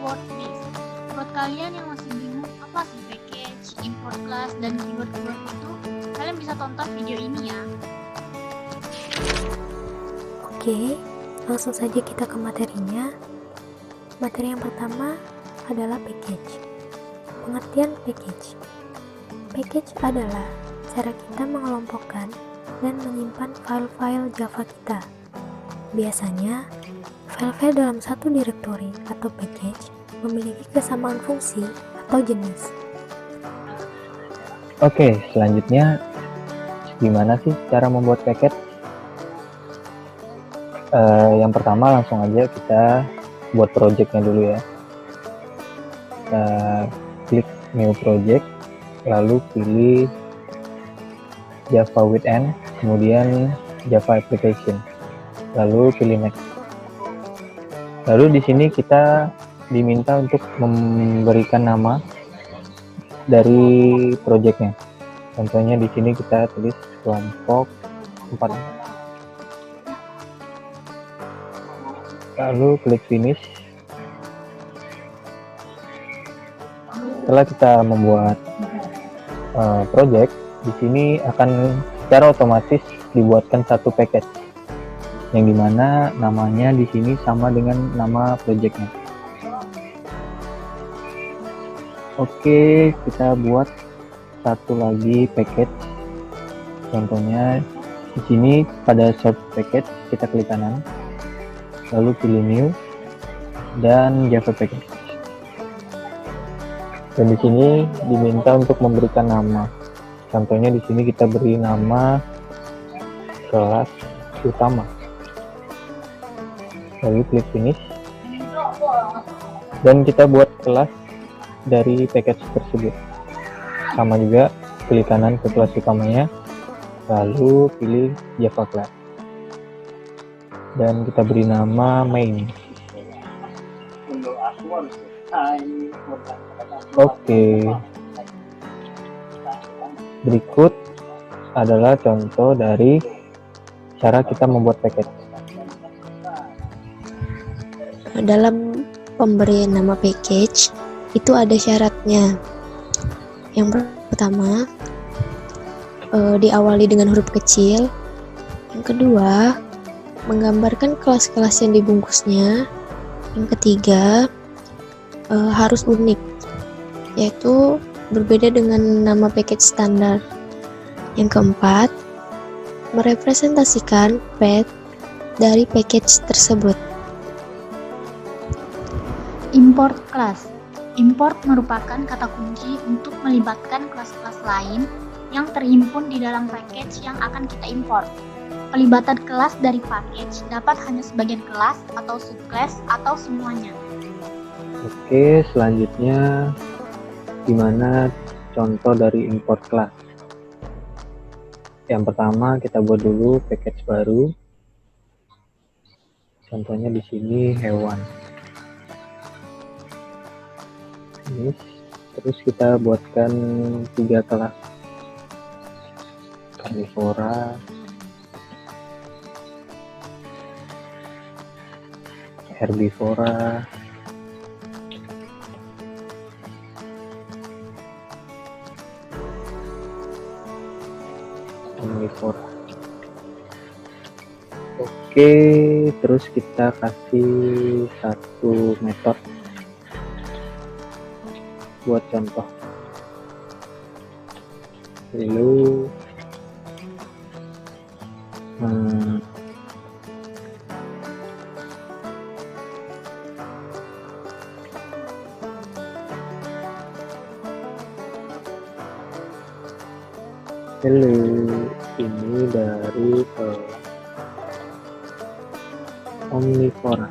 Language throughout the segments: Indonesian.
keyword list. Buat kalian yang masih bingung apa sih package, import class, dan keyword-keyword itu, kalian bisa tonton video ini ya. Oke, langsung saja kita ke materinya. Materi yang pertama adalah package. Pengertian package. Package adalah cara kita mengelompokkan dan menyimpan file-file Java kita. Biasanya, file-file dalam satu direktori atau package memiliki kesamaan fungsi atau jenis. Oke, selanjutnya gimana sih cara membuat package? Yang pertama langsung aja kita buat projectnya dulu ya. Klik new project, lalu pilih Java with N, kemudian Java application, lalu pilih next. Lalu di sini kita diminta untuk memberikan nama dari projectnya. Contohnya di sini kita tulis kelompok 4. Lalu klik finish. Setelah kita membuat project, di sini akan secara otomatis dibuatkan satu package, yang dimana namanya di sini sama dengan nama projectnya. Oke, kita buat satu lagi package. Contohnya di sini pada source package kita klik kanan, lalu pilih new dan Java package. Dan di sini diminta untuk memberikan nama. Contohnya di sini kita beri nama kelas utama. Lalu klik finish. Dan kita buat kelas dari package tersebut. Sama juga klik kanan ke kelas utamanya, lalu pilih Java class. Dan kita beri nama main. Oke. Berikut adalah contoh dari cara kita membuat package. Dalam pemberian nama package itu ada syaratnya. Yang pertama, diawali dengan huruf kecil. Yang kedua, menggambarkan kelas-kelas yang dibungkusnya. Yang ketiga, harus unik, yaitu berbeda dengan nama package standar. Yang keempat, merepresentasikan path dari package tersebut. Import class. Import merupakan kata kunci untuk melibatkan kelas-kelas lain yang terhimpun di dalam package yang akan kita import. Pelibatan kelas dari package dapat hanya sebagian kelas atau subclass atau semuanya. Oke, selanjutnya gimana contoh dari import class? Yang pertama kita buat dulu package baru. Contohnya di sini hewan. Terus kita buatkan 3 kelas. Carnivora, herbivora, omnivora. Oke, terus kita kasih satu metode buat contoh. Lalu ini dari omnivora.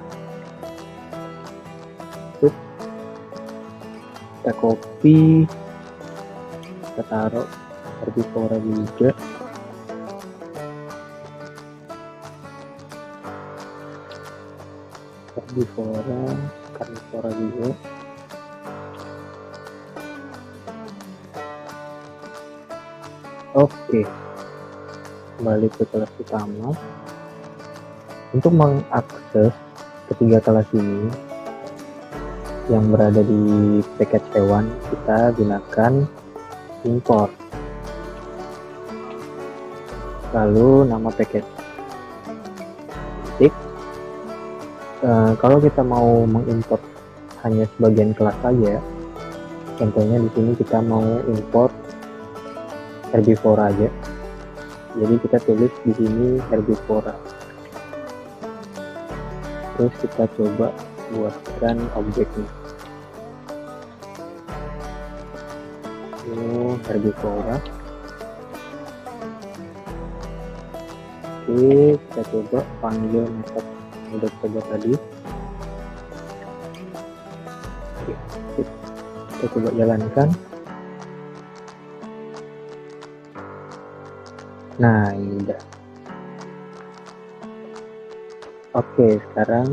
Terus kita copy, kita taruh herbivora juga. Herbivora, carnivora juga. Oke, kembali ke kelas utama. Untuk mengakses ketiga kelas ini, yang berada di package hewan, kita gunakan import. Lalu nama package. Titik. Kalau kita mau mengimport hanya sebagian kelas saja, contohnya di sini kita mau import herbivora aja. Jadi kita tulis di sini herbivora. Terus kita coba buatkan objeknya. Herbivora. Oke, kita coba panggil metode yang udah kita buat tadi. Oke, kita coba jalankan. Nah, ini udah. Oke, sekarang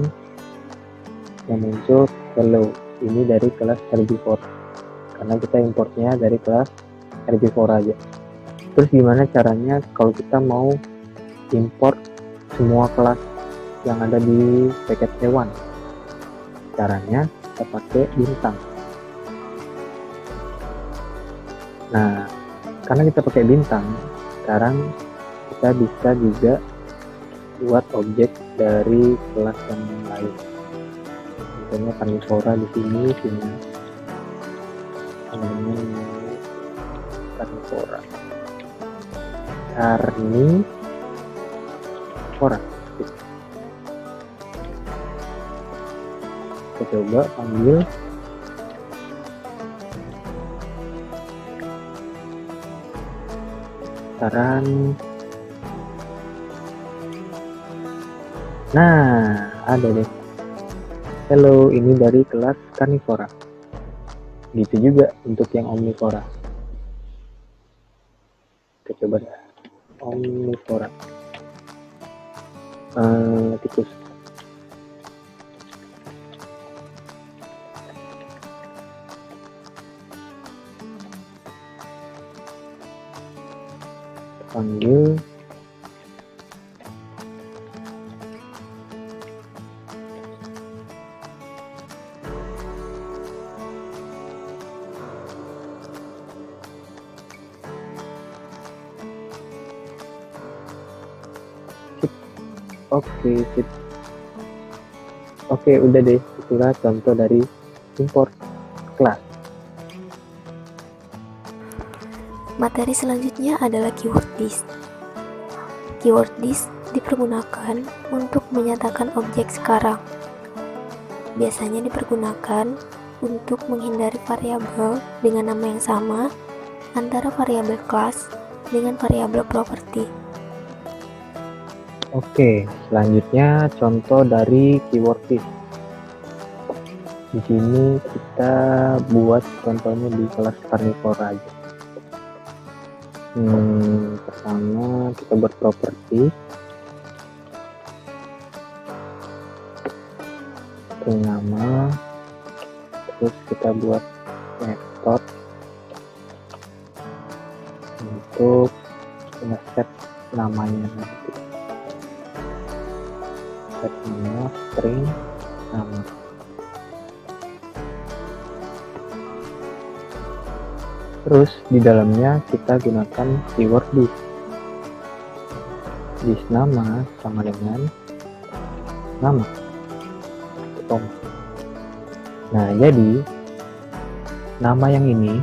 yang muncul hello. Ini dari kelas herbivora, karena kita importnya dari kelas herbivora aja. Terus gimana caranya kalau kita mau import semua kelas yang ada di package hewan? Caranya kita pakai bintang. Nah, karena kita pakai bintang, sekarang kita bisa juga buat objek dari kelas yang lain. Contohnya karnivora di sini namanya karnivora. Kita coba panggil. Sekarang nah, ada deh. Hello, ini dari kelas karnivora. Gitu juga untuk yang omnivora. Kita coba deh. Omnivora. Tikus. Panggil. Oke, sip. Oke, udah deh. Itulah contoh dari import class. Materi selanjutnya adalah keyword list. Keyword list dipergunakan untuk menyatakan objek sekarang. Biasanya dipergunakan untuk menghindari variabel dengan nama yang sama antara variabel class dengan variabel property. Oke, selanjutnya contoh dari keyword list. Di sini kita buat contohnya di kelas karnivora aja. Pertama kita buat properti. Nama, terus kita buat metode untuk nge-set namanya nanti. Set nama string nama. Terus di dalamnya kita gunakan keyword list. List nama sama dengan nama. Nah, jadi nama yang ini,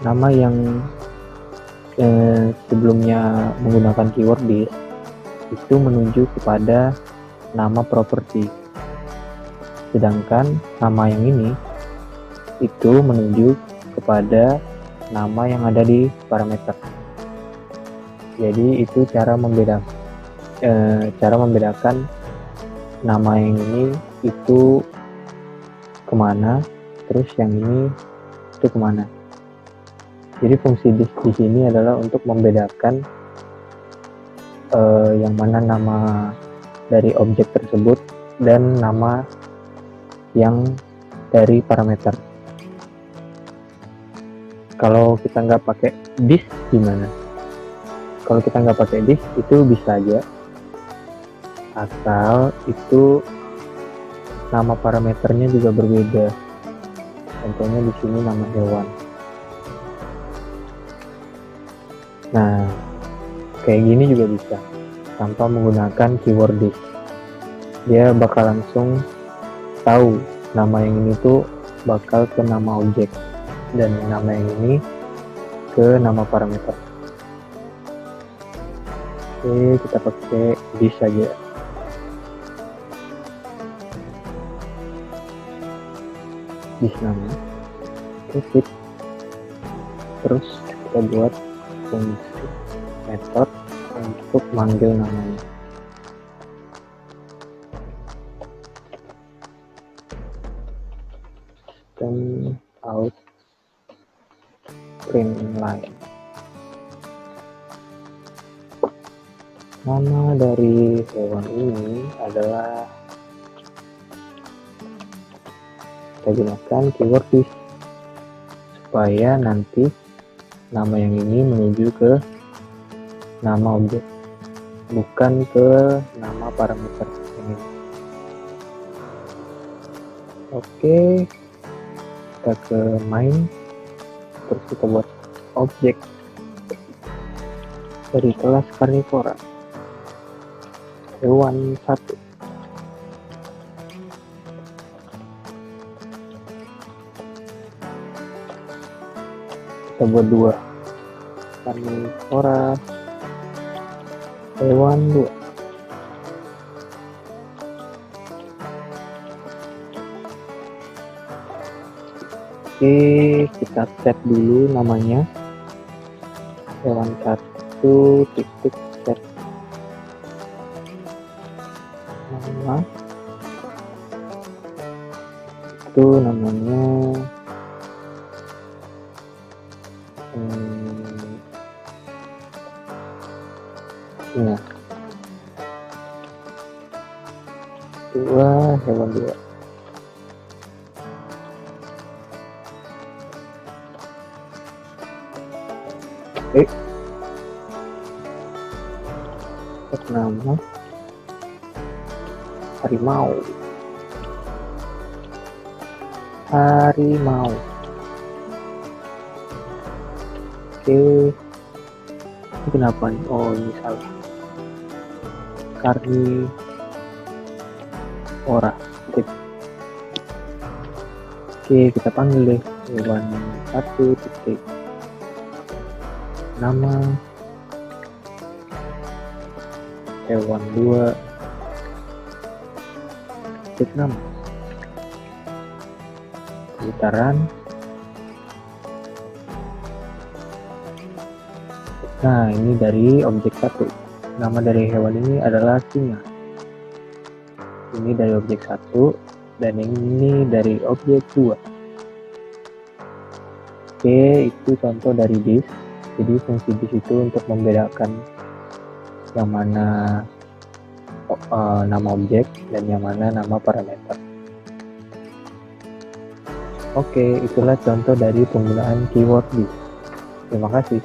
nama yang sebelumnya menggunakan keyword list itu menuju kepada nama property. Sedangkan nama yang ini itu menuju kepada nama yang ada di parameter. Jadi itu cara membedakan nama yang ini itu kemana, terus yang ini itu kemana. Jadi fungsi di sini adalah untuk membedakan yang mana nama dari objek tersebut dan nama yang dari parameter. Kalau kita nggak pakai this gimana? Kalau kita nggak pakai this itu bisa aja, asal itu nama parameternya juga berbeda. Contohnya di sini nama hewan. Nah, kayak gini juga bisa tanpa menggunakan keyword this. Dia bakal langsung tahu nama yang ini tuh bakal ke nama objek dan nama yang ini ke nama parameter. Oke, kita pakai this saja. This nama. Oke, sip. Terus kita buat fungsi metode untuk manggil namanya. System out print line. Nama dari hewan ini adalah, kita gunakan keyword this supaya nanti nama yang ini menuju ke nama objek, bukan ke nama parameter ini. Oke, kita ke main, terus kita buat objek dari kelas karnivora, hewan 1. Kita buat 2, karnivora hewan 2. Oke, kita set dulu namanya, hewan 1 titik set nama, itu namanya nah, 2 hewan 2. Nama harimau. Oke, ini kenapa nih? Oh, ini salah, karnivora. Oke, kita panggil deh hewan 1 titik nama, hewan 2 titik nama, putaran. Nah, ini dari objek 1. Nama dari hewan ini adalah singa. Ini dari objek 1 dan ini dari objek 2. Oke, itu contoh dari this. Jadi fungsi this itu untuk membedakan yang mana nama objek dan yang mana nama parameter. Oke, itulah contoh dari penggunaan keyword this. Terima kasih.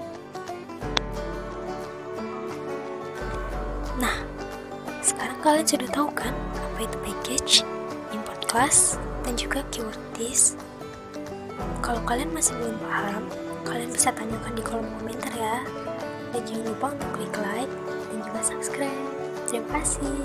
Nah, sekarang kalian sudah tahu kan apa itu package, import class, dan juga keyword this. Kalau kalian masih belum paham, kalian bisa tanyakan di kolom komentar ya. Dan jangan lupa untuk klik like dan juga subscribe. Terima kasih.